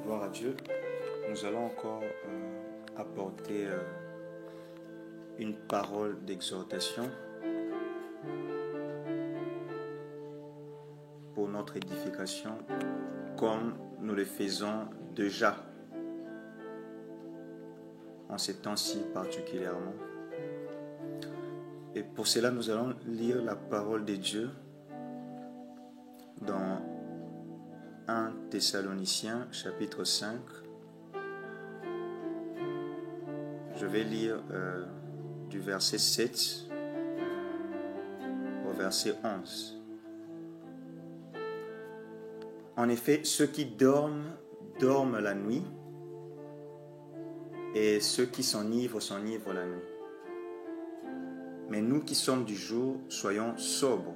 Gloire à Dieu. Nous allons encore apporter une parole d'exhortation pour notre édification, comme nous le faisons déjà en ces temps-ci particulièrement. Et pour cela, nous allons lire la parole de Dieu dans 1 Thessaloniciens chapitre 5. Je vais lire du verset 7 au verset 11. En effet, ceux qui dorment la nuit, et ceux qui s'enivrent la nuit. Mais nous qui sommes du jour, soyons sobres,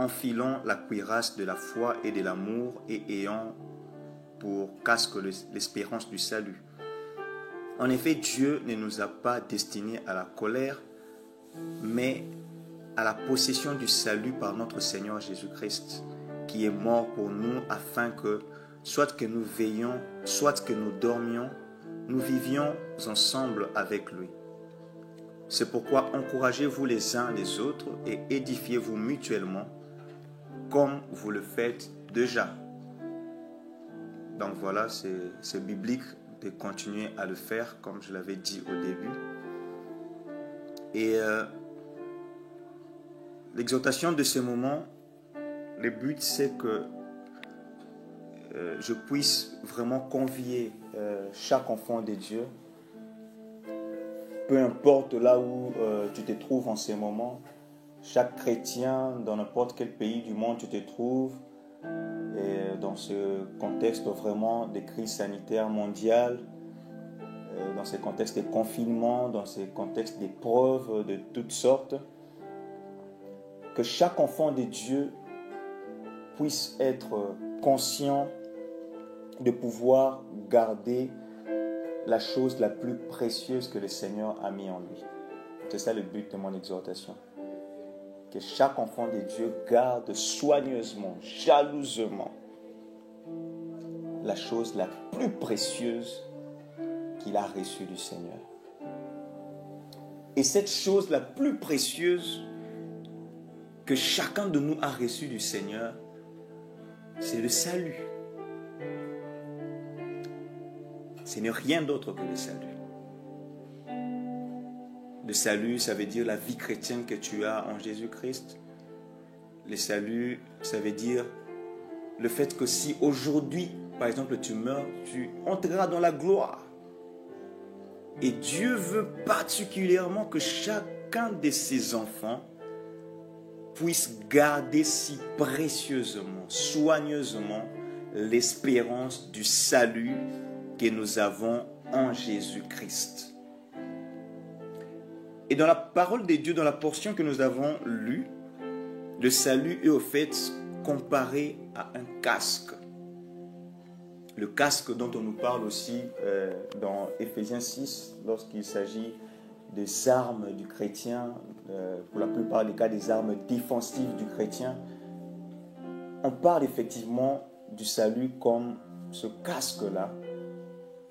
enfilons la cuirasse de la foi et de l'amour et ayons pour casque l'espérance du salut. En effet, Dieu ne nous a pas destinés à la colère, mais à la possession du salut par notre Seigneur Jésus-Christ, qui est mort pour nous, afin que, soit que nous veillions, soit que nous dormions, nous vivions ensemble avec lui. C'est pourquoi encouragez-vous les uns les autres et édifiez-vous mutuellement, comme vous le faites déjà. Donc voilà, c'est biblique de continuer à le faire, comme je l'avais dit au début. Et l'exhortation de ce moment, le but c'est que je puisse vraiment convier chaque enfant de Dieu, peu importe là où tu te trouves en ce moment, chaque chrétien dans n'importe quel pays du monde tu te trouves, et dans ce contexte vraiment de crise sanitaire mondiale, dans ce contexte de confinement, dans ce contexte d'épreuves de toutes sortes, que chaque enfant de Dieu puisse être conscient de pouvoir garder la chose la plus précieuse que le Seigneur a mis en lui. C'est ça le but de mon exhortation. Que chaque enfant de Dieu garde soigneusement, jalousement, la chose la plus précieuse qu'il a reçue du Seigneur. Et cette chose la plus précieuse que chacun de nous a reçue du Seigneur, c'est le salut. Ce n'est rien d'autre que le salut. Le salut, ça veut dire la vie chrétienne que tu as en Jésus-Christ. Le salut, ça veut dire le fait que si aujourd'hui, par exemple, tu meurs, tu entreras dans la gloire. Et Dieu veut particulièrement que chacun de ses enfants puisse garder si précieusement, soigneusement l'espérance du salut que nous avons en Jésus-Christ. Et dans la parole de Dieu, dans la portion que nous avons lue, le salut est au fait comparé à un casque. Le casque dont on nous parle aussi dans Éphésiens 6, lorsqu'il s'agit des armes du chrétien, pour la plupart des cas des armes défensives du chrétien, on parle effectivement du salut comme ce casque-là,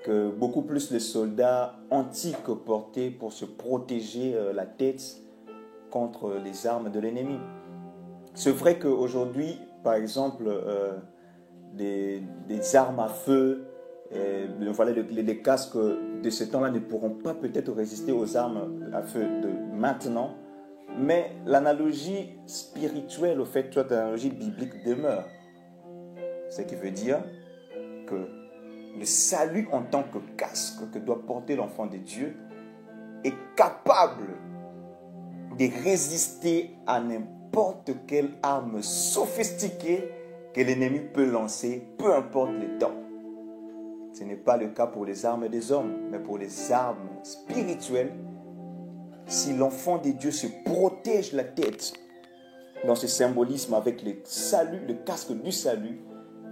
que beaucoup plus les soldats antiques portaient pour se protéger la tête contre les armes de l'ennemi. C'est vrai qu'aujourd'hui, par exemple, des armes à feu, voilà, les casques de ce temps-là ne pourront pas peut-être résister aux armes à feu de maintenant, mais l'analogie spirituelle, au fait, l'analogie biblique demeure. Ce qui veut dire que le salut en tant que casque que doit porter l'enfant de Dieu est capable de résister à n'importe quelle arme sophistiquée que l'ennemi peut lancer, peu importe le temps. Ce n'est pas le cas pour les armes des hommes, mais pour les armes spirituelles. Si l'enfant de Dieu se protège la tête dans ce symbolisme avec le salut, le casque du salut,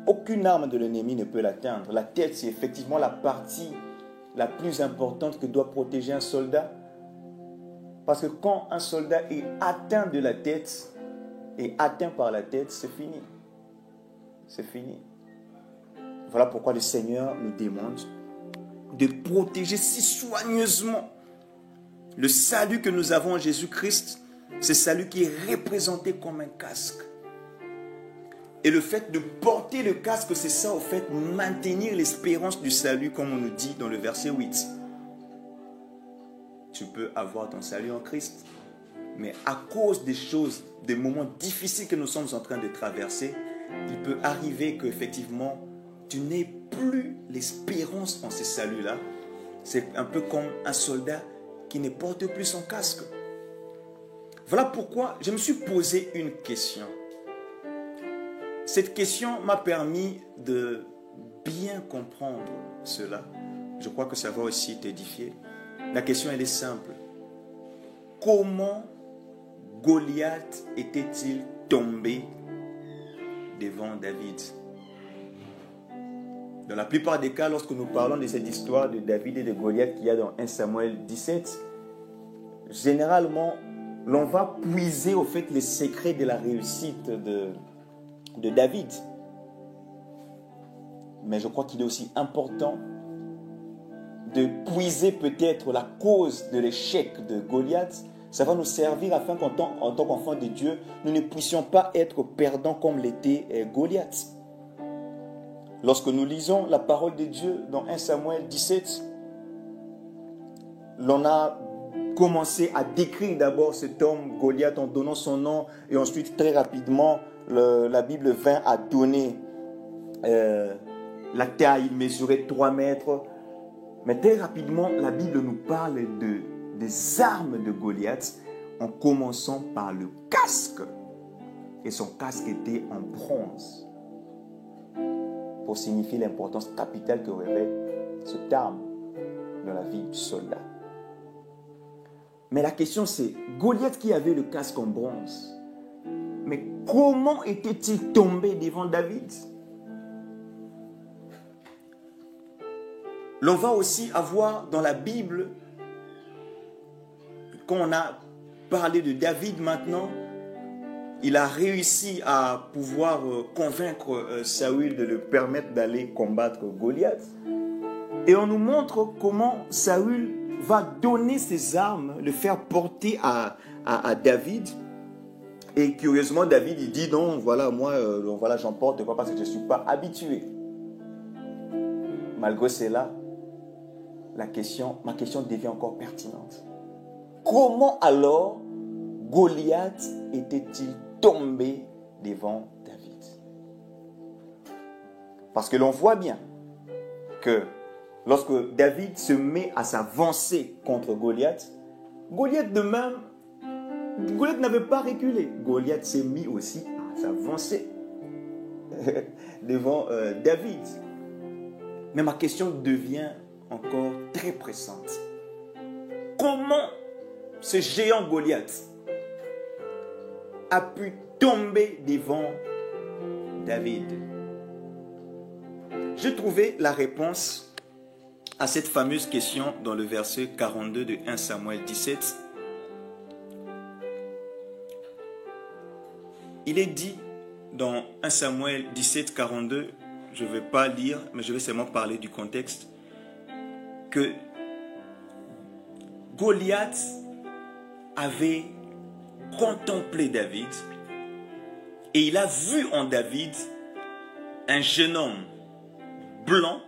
aucune arme de l'ennemi ne peut l'atteindre. La tête, c'est effectivement la partie la plus importante que doit protéger un soldat. Parce que quand un soldat est atteint de la tête, et atteint par la tête, c'est fini. C'est fini. Voilà pourquoi le Seigneur nous demande de protéger si soigneusement le salut que nous avons en Jésus-Christ, ce salut qui est représenté comme un casque. Et le fait de porter le casque, c'est ça, au fait, maintenir l'espérance du salut, comme on nous dit dans le verset 8. Tu peux avoir ton salut en Christ, mais à cause des choses, des moments difficiles que nous sommes en train de traverser, il peut arriver qu'effectivement, tu n'aies plus l'espérance en ce salut-là. C'est un peu comme un soldat qui ne porte plus son casque. Voilà pourquoi je me suis posé une question. Cette question m'a permis de bien comprendre cela. Je crois que ça va aussi t'édifier. La question, elle est simple. Comment Goliath était-il tombé devant David? Dans la plupart des cas, lorsque nous parlons de cette histoire de David et de Goliath qu'il y a dans 1 Samuel 17, généralement, l'on va puiser au fait les secrets de la réussite de David. Mais je crois qu'il est aussi important de puiser peut-être la cause de l'échec de Goliath. Ça va nous servir afin qu'en tant qu'enfants de Dieu, nous ne puissions pas être perdants comme l'était Goliath. Lorsque nous lisons la parole de Dieu dans 1 Samuel 17, l'on a commencé à décrire d'abord cet homme Goliath en donnant son nom, et ensuite très rapidement la Bible vint à donner la taille. Il mesurait 3 mètres. Mais très rapidement, la Bible nous parle des armes de Goliath, en commençant par le casque. Et son casque était en bronze, pour signifier l'importance capitale que revêt cette arme dans la vie du soldat. Mais la question c'est, Goliath qui avait le casque en bronze, mais comment était-il tombé devant David? L'on va aussi avoir dans la Bible, quand on a parlé de David maintenant, il a réussi à pouvoir convaincre Saül de le permettre d'aller combattre Goliath. Et on nous montre comment Saül va donner ses armes, le faire porter à David. Et curieusement, David, il dit non, voilà, moi, voilà, j'en porte pas parce que je ne suis pas habitué. Malgré cela, ma question devient encore pertinente. Comment alors Goliath était-il tombé devant David? Parce que l'on voit bien que lorsque David se met à s'avancer contre Goliath, Goliath n'avait pas reculé. Goliath s'est mis aussi à s'avancer devant David. Mais ma question devient encore très pressante. Comment ce géant Goliath a pu tomber devant David? J'ai trouvé la réponse à cette fameuse question dans le verset 42 de 1 Samuel 17. Il est dit dans 1 Samuel 17, 42, je ne vais pas lire, mais je vais seulement parler du contexte, que Goliath avait contemplé David et il a vu en David un jeune homme blanc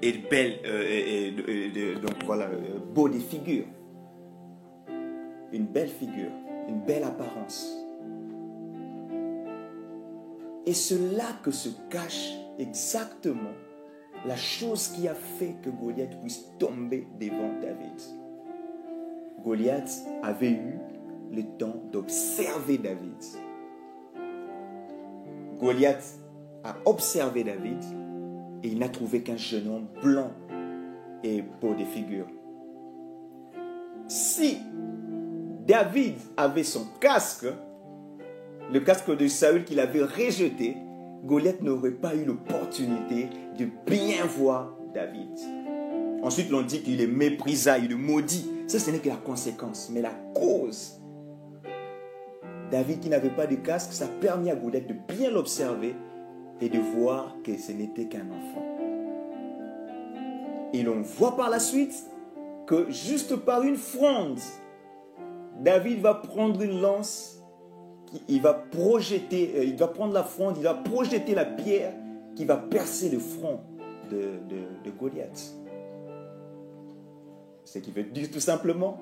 et belle, donc voilà, beau de figure, une belle figure, une belle apparence. Et c'est là que se cache exactement la chose qui a fait que Goliath puisse tomber devant David. Goliath avait eu le temps d'observer David. Goliath a observé David et il n'a trouvé qu'un jeune homme blanc et beau de figure. Si David avait son casque, le casque de Saül qu'il avait rejeté, Goliath n'aurait pas eu l'opportunité de bien voir David. Ensuite, l'on dit qu'il le méprisa, il le maudit. Ça, ce n'est que la conséquence, mais la cause. David qui n'avait pas de casque, ça a permis à Goliath de bien l'observer et de voir que ce n'était qu'un enfant. Et l'on voit par la suite que juste par une fronde, David va prendre une lance, il va prendre la fronde, il va projeter la pierre qui va percer le front de Goliath. Ce qui veut dire tout simplement,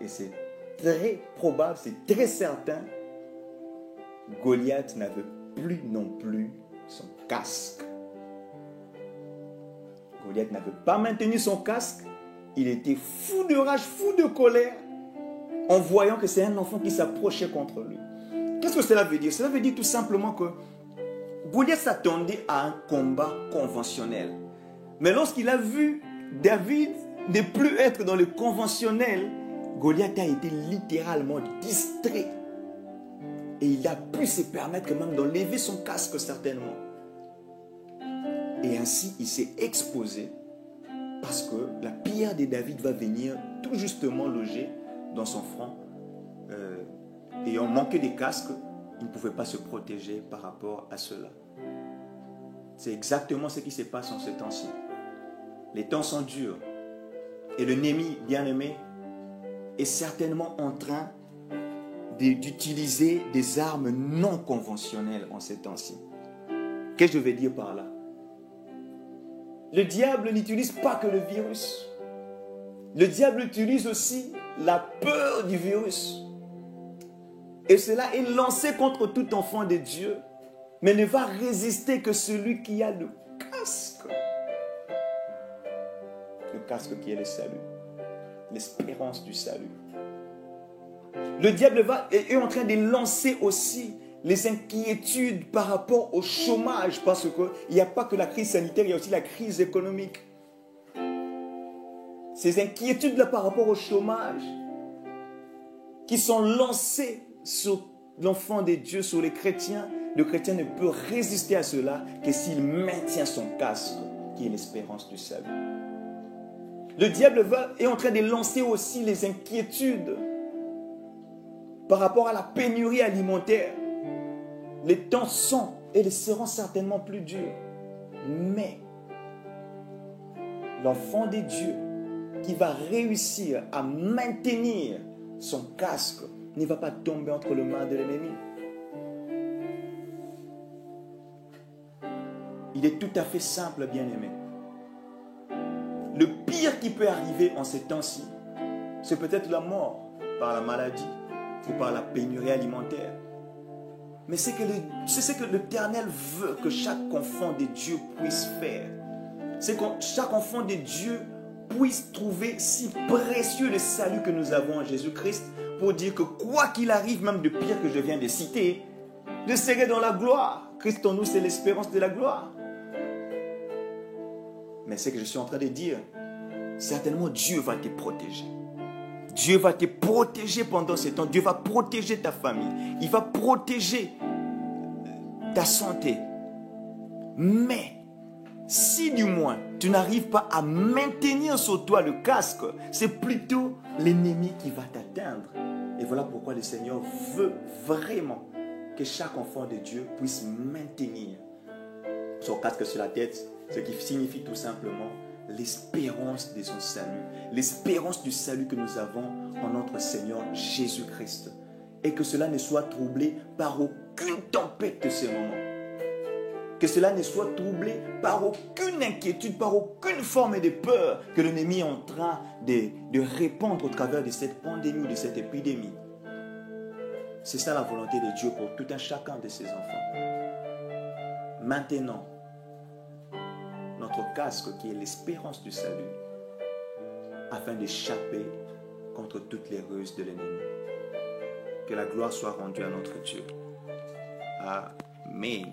et c'est très probable, c'est très certain, Goliath n'avait plus non plus son casque. Goliath n'avait pas maintenu son casque. Il était fou de rage, fou de colère, en voyant que c'est un enfant qui s'approchait contre lui. Qu'est-ce que cela veut dire? Cela veut dire tout simplement que Goliath s'attendait à un combat conventionnel. Mais lorsqu'il a vu David ne plus être dans le conventionnel, Goliath a été littéralement distrait. Et il a pu se permettre quand même d'enlever son casque certainement. Et ainsi, il s'est exposé parce que la pierre de David va venir tout justement loger dans son front. Ayant manqué des casques, il ne pouvait pas se protéger par rapport à cela. C'est exactement ce qui se passe en ce temps-ci. Les temps sont durs. Et l'ennemi bien-aimé est certainement en train d'utiliser des armes non conventionnelles en ces temps-ci. Qu'est-ce que je veux dire par là? Le diable n'utilise pas que le virus. Le diable utilise aussi la peur du virus. Et cela est lancé contre tout enfant de Dieu, mais ne va résister que celui qui a le casque. Le casque qui est le salut, l'espérance du salut. Le diable est en train de lancer aussi les inquiétudes par rapport au chômage, parce qu'il n'y a pas que la crise sanitaire, il y a aussi la crise économique. Ces inquiétudes-là par rapport au chômage qui sont lancées sur l'enfant de Dieu, sur les chrétiens, le chrétien ne peut résister à cela que s'il maintient son casque, qui est l'espérance du salut. Le diable est en train de lancer aussi les inquiétudes par rapport à la pénurie alimentaire. Les temps sont et les seront certainement plus durs. Mais l'enfant de Dieu qui va réussir à maintenir son casque ne va pas tomber entre les mains de l'ennemi. Il est tout à fait simple, bien-aimé. Le pire qui peut arriver en ces temps-ci, c'est peut-être la mort par la maladie ou par la pénurie alimentaire. Mais c'est ce que l'Éternel veut que chaque enfant de Dieu puisse faire. C'est que chaque enfant de Dieu puisse trouver si précieux le salut que nous avons en Jésus-Christ pour dire que quoi qu'il arrive, même de pire que je viens de citer, je serai dans la gloire. Christ en nous, c'est l'espérance de la gloire. Mais ce que je suis en train de dire, certainement Dieu va te protéger. Dieu va te protéger pendant ce temps. Dieu va protéger ta famille. Il va protéger ta santé. Mais si du moins tu n'arrives pas à maintenir sur toi le casque, c'est plutôt l'ennemi qui va t'atteindre. Et voilà pourquoi le Seigneur veut vraiment que chaque enfant de Dieu puisse maintenir son casque sur la tête, ce qui signifie tout simplement l'espérance de son salut, l'espérance du salut que nous avons en notre Seigneur Jésus-Christ. Et que cela ne soit troublé par aucune tempête de ce moment. Que cela ne soit troublé par aucune inquiétude, par aucune forme de peur que l'ennemi est en train de répandre au travers de cette pandémie, de cette épidémie. C'est ça la volonté de Dieu pour tout un chacun de ses enfants. Maintenant, notre casque qui est l'espérance du salut, afin d'échapper contre toutes les ruses de l'ennemi. Que la gloire soit rendue à notre Dieu. Amen.